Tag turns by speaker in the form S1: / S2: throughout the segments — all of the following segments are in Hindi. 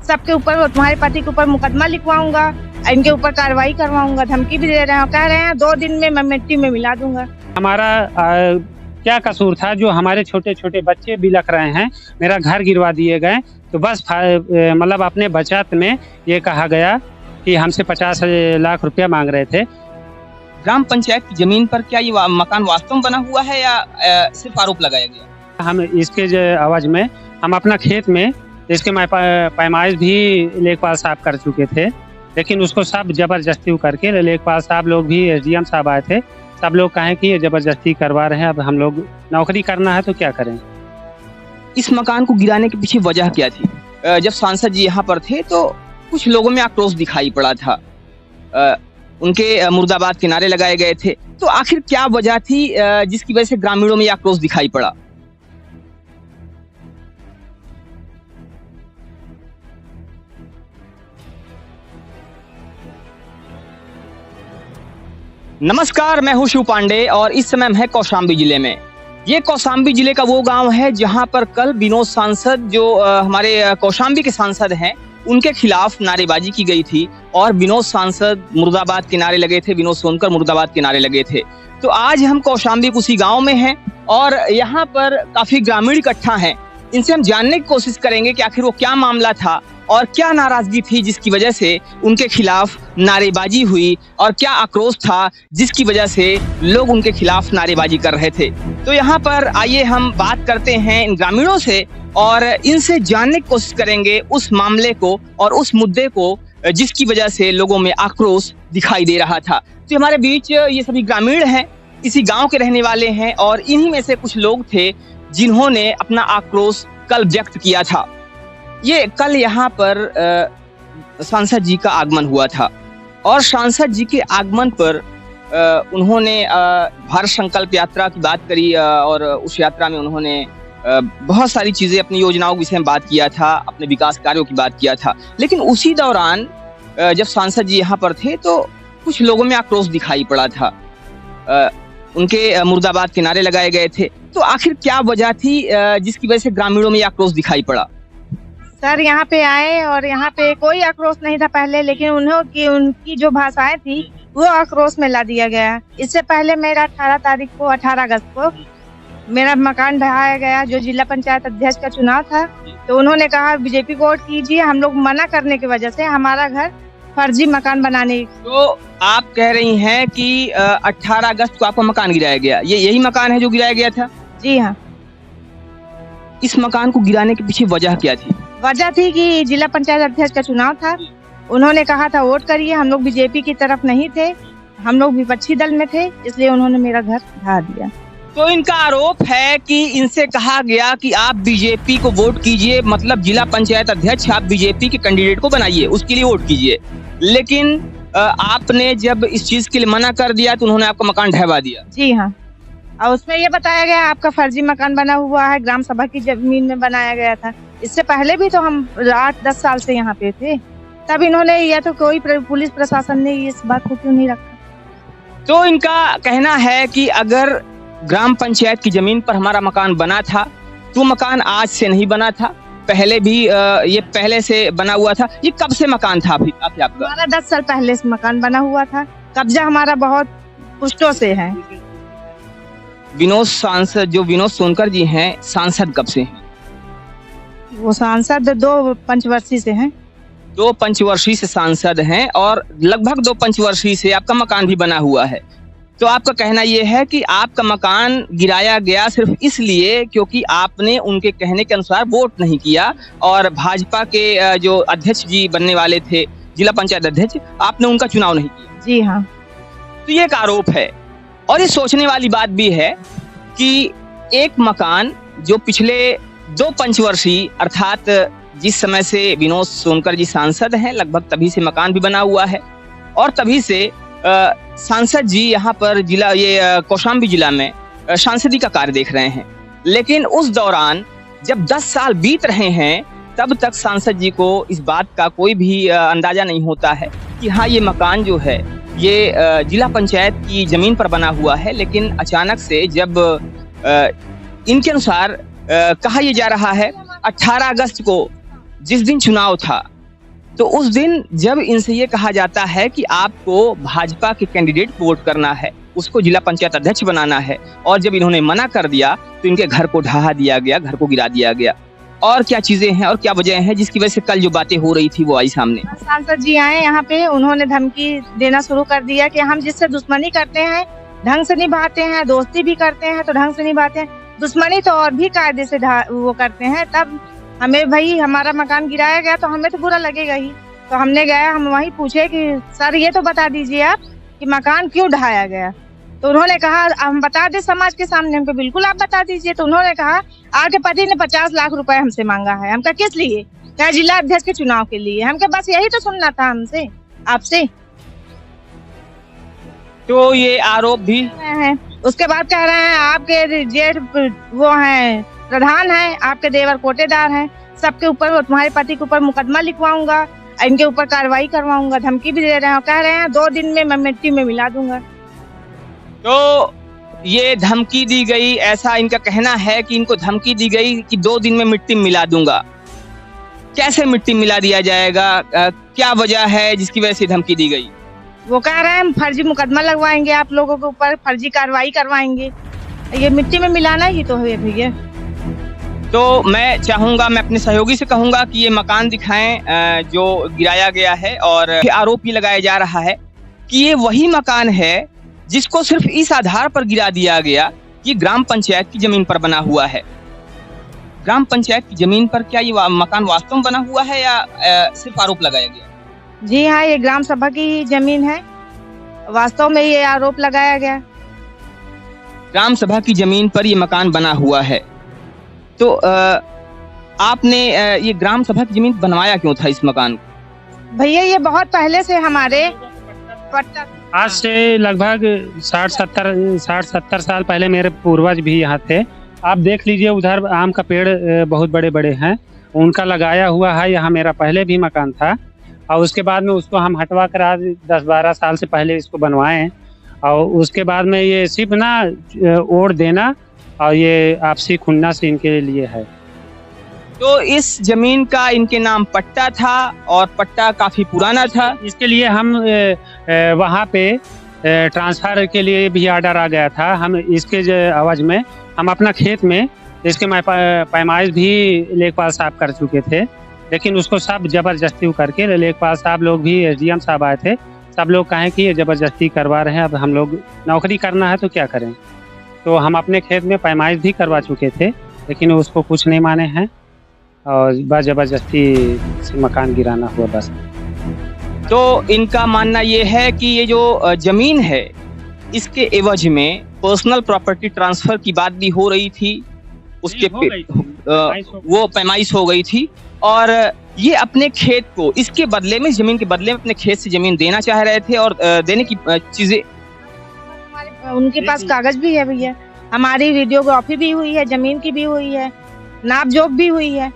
S1: सबके ऊपर, तुम्हारे पति के ऊपर मुकदमा लिखवाऊंगा, इनके ऊपर कार्रवाई करवाऊंगा, धमकी भी दे रहे हैं, कह रहे हैं 2 दिन में मैं मिट्टी में मिला दूंगा।
S2: हमारा क्या कसूर था जो हमारे छोटे छोटे बच्चे बिलख रहे हैं, मेरा घर गिरवा दिए गए। तो बस मतलब अपने बचत में ये कहा गया कि हमसे 50 लाख रुपया मांग रहे थे।
S3: ग्राम पंचायत की जमीन पर क्या ये मकान वास्तव में बना हुआ है या सिर्फ आरोप लगाया गया?
S2: हम इसके आवाज में हम अपना खेत में इसके पैमाइश भी लेखपाल साहब कर चुके थे, लेकिन उसको सब जबरदस्ती करके लेखपाल साहब लोग भी, SDM साहब आए थे, सब लोग कहें कि ये जबरदस्ती करवा रहे हैं, अब हम लोग नौकरी करना है तो क्या करें।
S3: इस मकान को गिराने के पीछे वजह क्या थी? जब सांसद जी यहाँ पर थे तो कुछ लोगों में आक्रोश दिखाई पड़ा था, उनके मुर्दाबाद के नारे लगाए गए थे। तो आखिर क्या वजह थी जिसकी वजह से ग्रामीणों में आक्रोश दिखाई पड़ा? नमस्कार, मैं हूं शिव पांडे और इस समय हम हैं कौशाम्बी जिले में। ये कौशाम्बी जिले का वो गांव है जहां पर कल विनोद सांसद, जो हमारे कौशाम्बी के सांसद हैं, उनके खिलाफ नारेबाजी की गई थी और विनोद सांसद मुर्दाबाद के नारे लगे थे, विनोद सोनकर मुर्दाबाद के नारे लगे थे। तो आज हम कौशाम्बी उसी गांव में हैं और यहाँ पर काफी ग्रामीण इकट्ठा हैं। इनसे हम जानने की कोशिश करेंगे कि आखिर वो क्या मामला था और क्या नाराजगी थी जिसकी वजह से उनके खिलाफ नारेबाजी हुई, और क्या आक्रोश था जिसकी वजह से लोग उनके खिलाफ नारेबाजी कर रहे थे। तो यहाँ पर आइए हम बात करते हैं इन ग्रामीणों से और इनसे जानने की कोशिश करेंगे उस मामले को और उस मुद्दे को जिसकी वजह से लोगों में आक्रोश दिखाई दे रहा था। तो हमारे बीच ये सभी ग्रामीण हैं, इसी गाँव के रहने वाले हैं और इन्हीं में से कुछ लोग थे जिन्होंने अपना आक्रोश कल व्यक्त किया था। ये कल यहाँ पर सांसद जी का आगमन हुआ था और सांसद जी के आगमन पर उन्होंने भारत संकल्प यात्रा की बात करी और उस यात्रा में उन्होंने बहुत सारी चीजें, अपनी योजनाओं के विषय में बात किया था, अपने विकास कार्यों की बात किया था। लेकिन उसी दौरान जब सांसद जी यहाँ पर थे तो कुछ लोगों में आक्रोश दिखाई पड़ा था, उनके मुर्दाबाद के नारे लगाए गए थे। तो आखिर क्या वजह थी जिसकी वजह से ग्रामीणों में आक्रोश दिखाई पड़ा?
S1: सर यहाँ पे आए और यहाँ पे कोई आक्रोश नहीं था पहले, लेकिन उनकी जो भाषाएं थी वो आक्रोश में ला दिया गया। इससे पहले मेरा 18 अगस्त को मेरा मकान ढहाया गया, जो जिला पंचायत अध्यक्ष का चुनाव था। तो उन्होंने कहा बीजेपी को वोट कीजिए, हम लोग मना करने की वजह से हमारा घर फर्जी मकान बनाने।
S3: तो आप कह रही हैं कि 18 अगस्त को आपका मकान गिराया गया, ये यही मकान है जो गिराया गया था?
S1: जी हाँ।
S3: इस मकान को गिराने के पीछे वजह क्या थी?
S1: वजह थी कि जिला पंचायत अध्यक्ष का चुनाव था, उन्होंने कहा था वोट करिए, हम लोग बीजेपी की तरफ नहीं थे, हम लोग विपक्षी दल में थे, इसलिए उन्होंने मेरा घर ढा दिया।
S3: तो इनका आरोप है कि इनसे कहा गया कि आप बीजेपी को वोट कीजिए, मतलब जिला पंचायत अध्यक्ष आप बीजेपी के कैंडिडेट को बनाइए, उसके लिए वोट कीजिए। लेकिन आपने जब इस चीज के लिए मना कर दिया तो उन्होंने आपका मकान ढहवा दिया।
S1: जी हाँ, और उसमें ये बताया गया आपका फर्जी मकान बना हुआ है, ग्राम सभा की जमीन में बनाया गया था। इससे पहले भी तो हम 8-10 साल से यहाँ पे थे, तब इन्होंने, या तो कोई पुलिस प्रशासन ने इस बात को क्यों नहीं रखा?
S3: तो इनका कहना है कि अगर ग्राम पंचायत की जमीन पर हमारा मकान बना था तो मकान आज से नहीं बना था, पहले भी ये पहले से बना हुआ था। ये कब से मकान था आपका?
S1: हमारा 10 साल पहले से मकान बना हुआ था, कब्जा हमारा बहुत पुष्टों से है।
S3: विनोद सांसद, जो विनोद सोनकर जी हैं, सांसद कब से हैं?
S1: वो सांसद 2 पंचवर्षीय से हैं।
S3: 2 पंचवर्षीय से सांसद हैं और लगभग 2 पंचवर्षीय से आपका मकान भी बना हुआ है। तो आपका कहना यह है कि आपका मकान गिराया गया सिर्फ इसलिए क्योंकि आपने उनके कहने के अनुसार वोट नहीं किया और भाजपा के जो अध्यक्ष जी बनने वाले थे, जिला पंचायत अध्यक्ष, आपने उनका चुनाव नहीं किया।
S1: जी हाँ।
S3: तो ये एक आरोप है और ये सोचने वाली बात भी है कि एक मकान जो पिछले 2 पंचवर्षीय, अर्थात जिस समय से विनोद सोनकर जी सांसद हैं, लगभग तभी से मकान भी बना हुआ है और तभी से सांसद जी यहाँ पर कौशाम्बी जिला में सांसदी का कार्य देख रहे हैं। लेकिन उस दौरान जब 10 साल बीत रहे हैं तब तक सांसद जी को इस बात का कोई भी अंदाजा नहीं होता है कि हाँ, ये मकान जो है ये जिला पंचायत की जमीन पर बना हुआ है। लेकिन अचानक से जब इनके अनुसार कहा यह जा रहा है 18 अगस्त को जिस दिन चुनाव था, तो उस दिन जब इनसे ये कहा जाता है कि आपको भाजपा के कैंडिडेट वोट करना है, उसको जिला पंचायत अध्यक्ष बनाना है, और जब इन्होंने मना कर दिया तो इनके घर को ढहा दिया गया, घर को गिरा दिया गया। और क्या चीजें हैं और क्या वजह है जिसकी वजह से कल जो बातें हो रही थी वो आई सामने?
S1: सांसद जी आए यहाँ पे, उन्होंने धमकी देना शुरू कर दिया कि हम जिससे दुश्मनी करते हैं ढंग से निभाते हैं, दोस्ती भी करते हैं तो ढंग से निभाते हैं, दुश्मनी तो और भी कायदे से वो करते हैं। तब हमें भाई हमारा मकान गिराया गया तो हमें तो बुरा लगेगा ही। तो हमने गया, हम वहीं पूछे कि सर ये तो बता दीजिए आप कि मकान क्यों ढाया गया। तो उन्होंने कहा हम बता दे समाज के सामने। हमको बिल्कुल आप बता दीजिए। तो उन्होंने कहा आपके पति ने 50 लाख रुपए हमसे मांगा है। हमका किस लिए? क्या जिला अध्यक्ष के चुनाव के लिए? हमके बस यही तो सुनना था हमसे, आपसे।
S3: तो ये आरोप भी
S1: है। उसके बाद कह रहे हैं आपके जेठ वो हैं प्रधान हैं, आपके देवर कोटेदार हैं, सबके ऊपर तुम्हारे पति के ऊपर मुकदमा लिखवाऊंगा, इनके ऊपर कार्रवाई करवाऊंगा। धमकी भी दे रहे हैं और कह रहे हैं 2 दिन में मैं मिट्टी में मिला दूंगा।
S3: तो ये धमकी दी गई, ऐसा इनका कहना है कि इनको धमकी दी गई कि 2 दिन में मिट्टी मिला दूंगा। कैसे मिट्टी मिला दिया जाएगा? क्या वजह है जिसकी वजह से धमकी दी गई?
S1: वो कह रहे हैं फर्जी मुकदमा लगवाएंगे आप लोगों के ऊपर, फर्जी कार्रवाई करवाएंगे। ये मिट्टी में मिलाना ही तो है भैया।
S3: तो मैं चाहूंगा, मैं अपने सहयोगी से कहूंगा कि ये मकान दिखाएं जो गिराया गया है, और आरोप ये लगाया जा रहा है कि ये वही मकान है जिसको सिर्फ इस आधार पर गिरा दिया गया कि ग्राम पंचायत की जमीन पर बना हुआ है। ग्राम पंचायत की जमीन पर क्या ये मकान वास्तव में बना हुआ है या सिर्फ आरोप लगाया गया?
S1: जी हाँ, ये ग्राम सभा की ही जमीन है, वास्तव में ये आरोप लगाया गया।
S3: ग्राम सभा की जमीन पर ये मकान बना हुआ है। तो आपने ये ग्राम सभा की जमीन बनवाया क्यों था इस मकान को?
S1: भैया ये बहुत पहले से हमारे पट्टा,
S2: आज से लगभग 60-70 साल पहले मेरे पूर्वज भी यहाँ थे। आप देख लीजिए, उधर आम का पेड़ बहुत बड़े बड़े हैं, उनका लगाया हुआ है। यहाँ मेरा पहले भी मकान था और उसके बाद में उसको हम हटवा कर आज 10-12 साल से पहले इसको बनवाए। और उसके बाद में ये सिर्फ ना ओढ़ देना और ये आपसी खुन्ना से इनके लिए है।
S3: तो इस जमीन का इनके नाम पट्टा था और पट्टा काफी पुराना था। इसके लिए हम
S2: वहाँ पे ट्रांसफर के लिए भी ऑर्डर आ गया था। हम इसके आवाज में हम अपना खेत में इसके पैमाइश भी लेखपाल साहब कर चुके थे, लेकिन उसको सब जबरदस्ती करके लेखपाल साहब लोग भी SDM साहब आए थे। सब लोग कहें कि ये जबरदस्ती करवा रहे हैं, अब हम लोग नौकरी करना है तो क्या करें। तो हम अपने खेत में पैमाइश भी करवा चुके थे, लेकिन उसको कुछ नहीं माने हैं और बस जबरदस्ती से मकान गिराना हुआ बस।
S3: तो इनका मानना ये है कि ये जो जमीन है इसके एवज में पर्सनल प्रॉपर्टी ट्रांसफर की बात भी हो रही थी, उसके वो पैमाइश हो गई थी और ये अपने खेत को इसके बदले में, जमीन के बदले में अपने खेत से जमीन देना चाह रहे थे और देने की चीजें
S1: उनके पास कागज भी है भैया, हमारी वीडियोग्राफी भी हुई है, जमीन की भी हुई है, नाप जोख भी हुई है,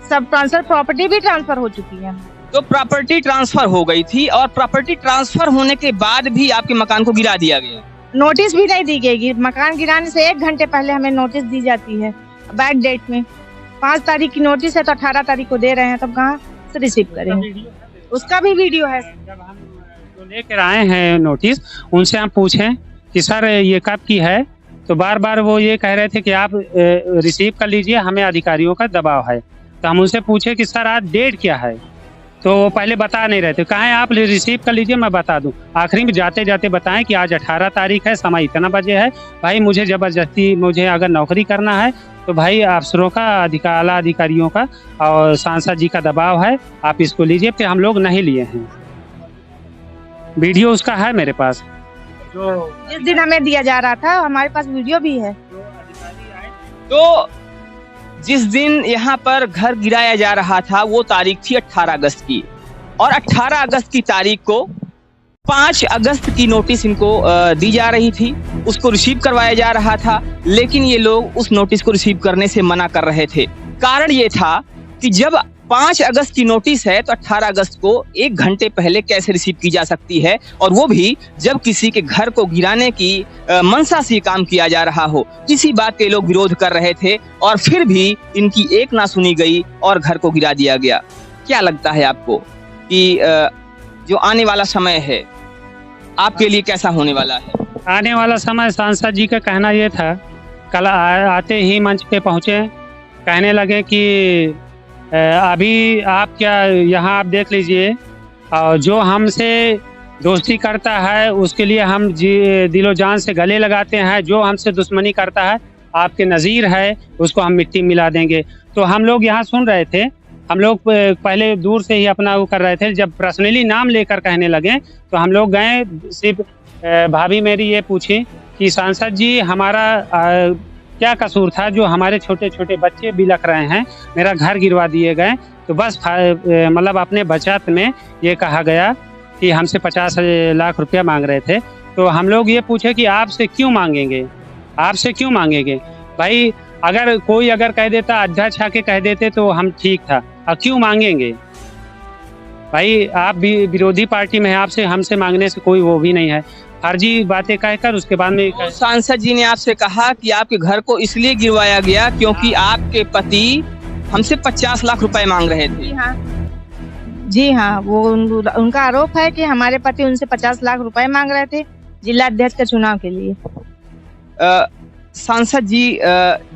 S1: सब ट्रांसफर, प्रॉपर्टी भी ट्रांसफर हो चुकी है।
S3: तो प्रॉपर्टी ट्रांसफर हो गई थी और प्रॉपर्टी ट्रांसफर होने के बाद भी आपके मकान को गिरा दिया गया।
S1: नोटिस भी नहीं दी गई। मकान गिराने से 1 घंटे पहले हमें नोटिस दी जाती है बैक डेट में। 5 तारीख की नोटिस है तो 18 तारीख को दे रहे हैं, तब कहाँ से रिसीव करेंगे? उसका भी वीडियो है।
S2: जब हम जो लेकर आए हैं नोटिस, उनसे हम पूछें कि सर ये कब की है, तो बार बार वो ये कह रहे थे कि आप रिसीव कर लीजिए, हमें अधिकारियों का दबाव है। तो हम उनसे पूछे कि सर आज डेट क्या है, तो वो पहले बता नहीं रहे थे। कहें आप रिसीव कर लीजिए, मैं बता दूं। आखिरी में जाते जाते बताएं कि आज 18 तारीख है, समय इतना बजे है। भाई मुझे जबरदस्ती, मुझे अगर नौकरी करना है तो भाई अफसरों का, आला अधिकारियों का और सांसद जी का दबाव है, आप इसको लीजिए। फिर हम लोग नहीं लिए हैं। वीडियो उसका है मेरे पास, जो
S1: जिस दिन हमें दिया जा रहा था हमारे पास वीडियो भी है।
S3: तो जिस दिन यहाँ पर घर गिराया जा रहा था वो तारीख थी 18 अगस्त की, और 18 अगस्त की तारीख को 5 अगस्त की नोटिस इनको दी जा रही थी, उसको रिसीव करवाया जा रहा था, लेकिन ये लोग उस नोटिस को रिसीव करने से मना कर रहे थे। कारण ये था कि जब 5 अगस्त की नोटिस है तो 18 अगस्त को 1 घंटे पहले कैसे रिसीव की जा सकती है, और वो भी जब किसी के घर को गिराने की मंशा से काम किया जा रहा हो। इसी बात के लोग विरोध कर रहे थे और फिर भी इनकी एक ना सुनी गई और घर को गिरा दिया गया। क्या लगता है आपको कि जो आने वाला समय है आपके लिए कैसा होने वाला है?
S2: आने वाला समय सांसद जी का कहना ये था, कल आते ही मंच पे पहुँचे, कहने लगे कि अभी आप क्या यहाँ आप देख लीजिए, जो हमसे दोस्ती करता है उसके लिए हम दिलो जान से गले लगाते हैं, जो हमसे दुश्मनी करता है आपके नज़ीर है उसको हम मिट्टी मिला देंगे। तो हम लोग यहाँ सुन रहे थे, हम लोग पहले दूर से ही अपना वो कर रहे थे, जब पर्सनली नाम लेकर कहने लगे तो हम लोग गए। सिर्फ भाभी मेरी ये पूछी कि सांसद जी हमारा क्या कसूर था जो हमारे छोटे छोटे बच्चे बिलख रहे हैं, मेरा घर गिरवा दिए गए। तो बस मतलब अपने बचत में ये कहा गया कि हमसे 50 लाख रुपया मांग रहे थे। तो हम लोग ये पूछे कि आपसे क्यों मांगेंगे, आपसे क्यों मांगेंगे भाई? अगर कोई अगर कह देता, अध्यक्ष आके कह देते तो हम ठीक था, अब क्यों मांगेंगे भाई? आप भी विरोधी पार्टी में है, आपसे हमसे मांगने से कोई वो भी नहीं है। फर्जी बातें कहकर उसके बाद में
S3: तो सांसद जी ने आपसे कहा कि आपके घर को इसलिए गिरवाया गया क्योंकि आपके पति हमसे 50 लाख रुपए मांग रहे थे।
S1: जी हाँ, वो उनका आरोप है कि हमारे पति उनसे 50 लाख रुपए मांग रहे थे जिला अध्यक्ष के चुनाव के लिए।
S3: सांसद जी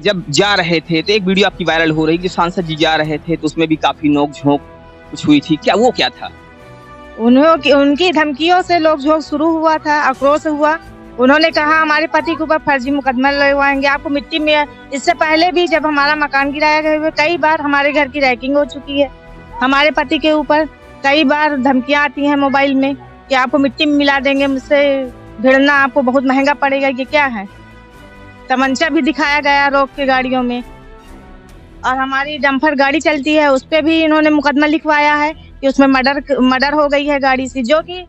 S3: जब जा रहे थे तो एक वीडियो आपकी वायरल हो रही, कि सांसद जी जा रहे थे तो उसमें भी काफी नोक झोंक कुछ हुई थी, क्या वो क्या था?
S1: उनकी धमकियों से लोग झोंक शुरू हुआ था, आक्रोश हुआ। उन्होंने कहा हमारे पति के ऊपर फर्जी मुकदमा लगवाएंगे, आपको मिट्टी में। इससे पहले भी जब हमारा मकान गिराया गया, कई बार हमारे घर की रैकिंग हो चुकी है। हमारे पति के ऊपर कई बार धमकियां आती हैं मोबाइल में कि आपको मिट्टी में मिला देंगे, मुझसे भिड़ना आपको बहुत महंगा पड़ेगा। ये क्या है? तमंचा भी दिखाया गया रोक के गाड़ियों में। और हमारी डंपर गाड़ी चलती है, उस पर भी इन्होंने मुकदमा लिखवाया है कि उसमें मर्डर हो गई है गाड़ी से, जो कि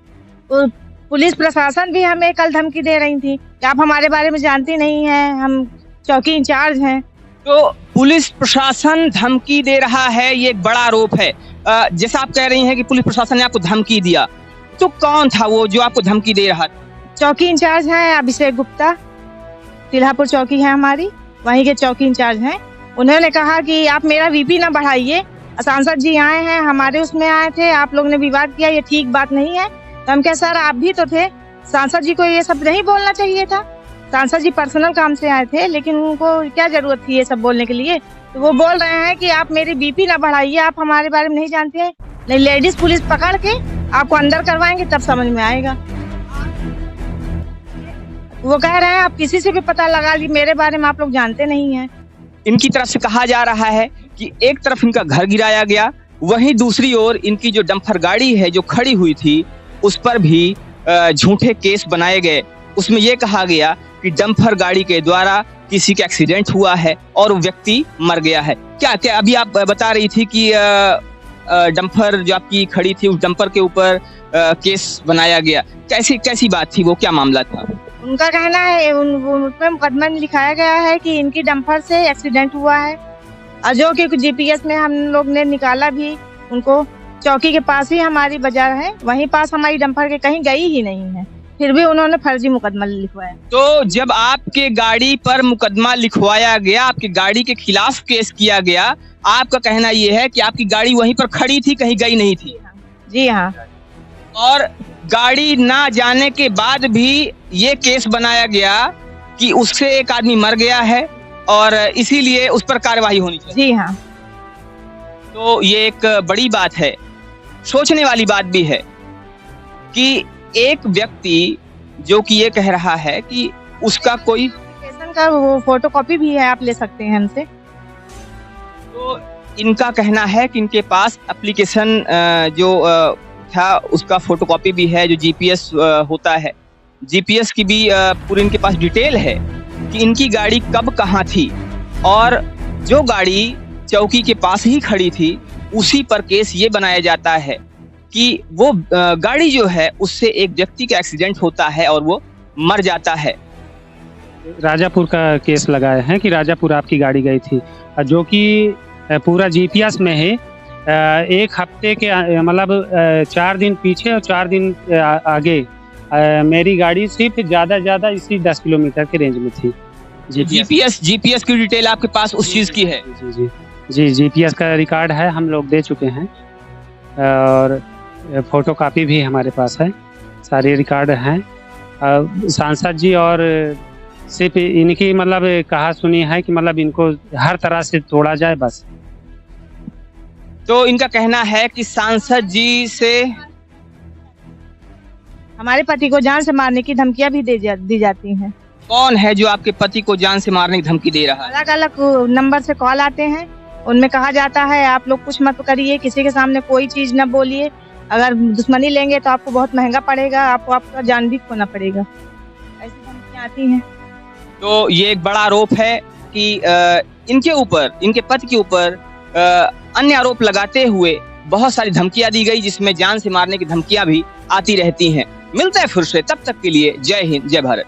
S1: पुलिस प्रशासन भी हमें कल धमकी दे रही थी कि आप हमारे बारे में जानती नहीं हैं, हम चौकी इंचार्ज हैं।
S3: तो पुलिस प्रशासन धमकी दे रहा है, ये एक बड़ा आरोप है। जैसा आप कह रही हैं कि पुलिस प्रशासन ने आपको धमकी दिया, तो कौन था वो जो आपको धमकी दे रहा था?
S1: चौकी इंचार्ज हैं अभिषेक गुप्ता, तिल्हापुर चौकी है हमारी, वहीं के चौकी इंचार्ज हैं। उन्होंने कहा कि आप मेरा वीपी ना बढ़ाइए, सांसद जी आए हैं, हमारे उसमें आए थे, आप लोग ने विवाद किया, ये ठीक बात नहीं है। तो हम कहे सर आप भी तो थे, सांसद जी को ये सब नहीं बोलना चाहिए था। सांसद जी पर्सनल काम से आए थे, लेकिन उनको क्या जरूरत थी ये सब बोलने के लिए? तो वो बोल रहे हैं कि आप मेरी बीपी ना बढ़ाइए, आप हमारे बारे में नहीं जानते हैं, नहीं लेडीज पुलिस पकड़ के आपको अंदर करवाएंगे तब समझ में आएगा। वो कह रहे हैं आप किसी से भी पता लगा ली, मेरे बारे में आप लोग जानते नहीं हैं।
S3: इनकी तरफ से कहा जा रहा है कि एक तरफ इनका घर गिराया गया, वहीं दूसरी ओर इनकी जो डंपर गाड़ी है जो खड़ी हुई थी उस पर भी झूठे केस बनाए गए। उसमें यह कहा गया कि डंपर गाड़ी के द्वारा किसी का एक्सीडेंट हुआ है और वो व्यक्ति मर गया है। क्या क्या अभी आप बता रही थी कि डंपर जो आपकी खड़ी थी उस डंपर के ऊपर केस बनाया गया, कैसी बात थी वो, क्या मामला था?
S1: उनका कहना है उनपे मुकदमा लिखाया गया है कि इनकी डंपर से एक्सीडेंट हुआ है, और जो कि जीपीएस में हम लोग ने निकाला भी, उनको चौकी के पास ही हमारी बाजार है, वहीं पास हमारी डंपर के कहीं गई ही नहीं है, फिर भी उन्होंने फर्जी मुकदमा लिखवाया।
S3: तो जब आपके गाड़ी पर मुकदमा लिखवाया गया, आपकी गाड़ी के खिलाफ केस किया गया, आपका कहना यह है कि आपकी गाड़ी वहीं पर खड़ी थी, कहीं गई नहीं थी?
S1: जी हाँ। और
S3: गाड़ी ना जाने के बाद भी ये केस बनाया गया कि उससे एक आदमी मर गया है और इसीलिए उस पर कार्यवाही होनी चाहिए।
S1: जी हाँ।
S3: तो ये एक बड़ी बात है, सोचने वाली बात भी है कि एक व्यक्ति जो कि ये कह रहा है कि उसका कोई
S1: का वो फोटोकॉपी भी है, आप ले सकते हैं हमसे।
S3: तो इनका कहना है कि इनके पास एप्लीकेशन जो था उसका फोटोकॉपी भी है, जो जीपीएस होता है, जीपीएस की भी पूरी इनके पास डिटेल है कि इनकी गाड़ी कब कहाँ थी, और जो गाड़ी चौकी के पास ही खड़ी थी उसी पर केस ये बनाया जाता है कि वो गाड़ी जो है उससे एक व्यक्ति का एक्सीडेंट होता है और वो मर जाता है।
S2: राजापुर का केस लगाए हैं कि राजापुर आपकी गाड़ी गई थी, जो कि पूरा जीपीएस में है। एक हफ्ते के मतलब 4 दिन पीछे और 4 दिन आगे मेरी गाड़ी सिर्फ ज्यादा इसी 10 किलोमीटर के रेंज में थी।
S3: जीपीएस की डिटेल आपके पास उस चीज की है?
S2: जी जीपीएस का रिकॉर्ड है, हम लोग दे चुके हैं। और फोटो कापी भी हमारे पास है, सारे रिकॉर्ड हैं। सांसद जी और सिर्फ इनकी मतलब कहा सुनी है कि मतलब इनको हर तरह से तोड़ा जाए बस।
S3: तो इनका कहना है कि सांसद जी से
S1: हमारे पति को जान से मारने की धमकियां भी दी जाती हैं।
S3: कौन है जो आपके पति को जान से मारने की धमकी दे रहा है?
S1: अलग अलग नंबर से कॉल आते हैं, उनमें कहा जाता है आप लोग कुछ मत करिए, किसी के सामने कोई चीज न बोलिए, अगर दुश्मनी लेंगे तो आपको बहुत महंगा पड़ेगा, आपको आपका जान भी खोना पड़ेगा, ऐसी धमकियां आती हैं।
S3: तो ये एक बड़ा आरोप है कि इनके ऊपर, इनके पति के ऊपर अन्य आरोप लगाते हुए बहुत सारी धमकियां दी गई, जिसमें जान से मारने की धमकियां भी आती रहती हैं। मिलते हैं फिर से, तब तक के लिए जय हिंद, जय भारत।